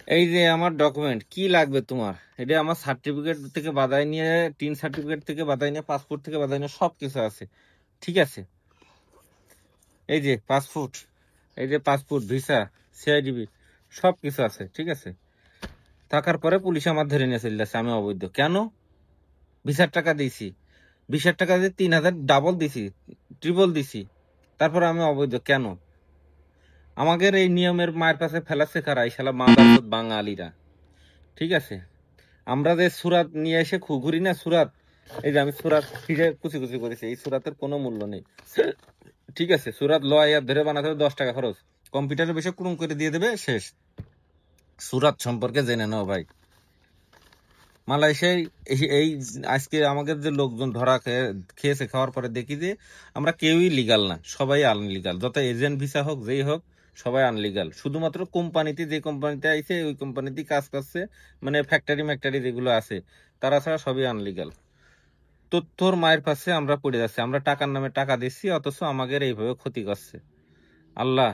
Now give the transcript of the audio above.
এই যে আমার ডকুমেন্ট কি লাগবে তোমার? এটা আমার সার্টিফিকেট থেকে বাদাই নিয়ে, টিন সার্টিফিকেট থেকে বাদাই নিয়ে, পাসপোর্ট থেকে বাদাই নিয়ে সবকিছু আছে। ঠিক আছে, এই যে পাসপোর্ট, এই যে পাসপোর্ট, ভিসা, সিআইডিবি, সবকিছু আছে। ঠিক আছে, থাকার পরে পুলিশ আমার ধরে নিয়ে চলে যাচ্ছে আমি অবৈধ। কেন? ভিসার টাকা দিয়েছি, ভিসার টাকা দিয়ে 3,000 ডাবল দিছি, ট্রিপল দিছি, তারপর আমি অবৈধ কেন? আমাদের এই নিয়মের মায়ের পাশে ফেলাচ্ছে কারা? এই শালা মাদারচোদ বাঙালিরা। ঠিক আছে, আমরা যে সুরাত নিয়ে এসে ঘুরি না, সুরাত, এই যে আমি সুরাত ফিরে কুচি কুচি করেছি, এই সুরাতের কোনো মূল্য নেই। ঠিক আছে, সুরাত লয়ার ধরে বানাতে হবে 10 টাকা খরচ, কম্পিউটারের বেশি কুড়ুম করে দিয়ে দেবে, শেষ। সুরাত সম্পর্কে জেনে নাও ভাই। মালয়েশিয়ায় এই আজকে আমাদের যে লোকজন ধরা খেয়েছে, খাওয়ার পরে দেখি যে আমরা কেউই লিগাল না, সবাই আনলিগাল। যত এজেন্ট ভিসা হোক, যেই হোক, সবাই আনলিগাল। শুধুমাত্র কোম্পানিতে, যে কোম্পানিতে আইছে ওই কোম্পানিতে কাজ করছে, মানে ফ্যাক্টরি ম্যাক্টরি যেগুলো আছে, তারা ছাড়া সবই আনলিগাল। তথ্যর মায়ের পাশে আমরা পড়ে যাচ্ছি, আমরা টাকার নামে টাকা দিচ্ছি, অথচ আমাদের এইভাবে ক্ষতি করছে। আল্লাহ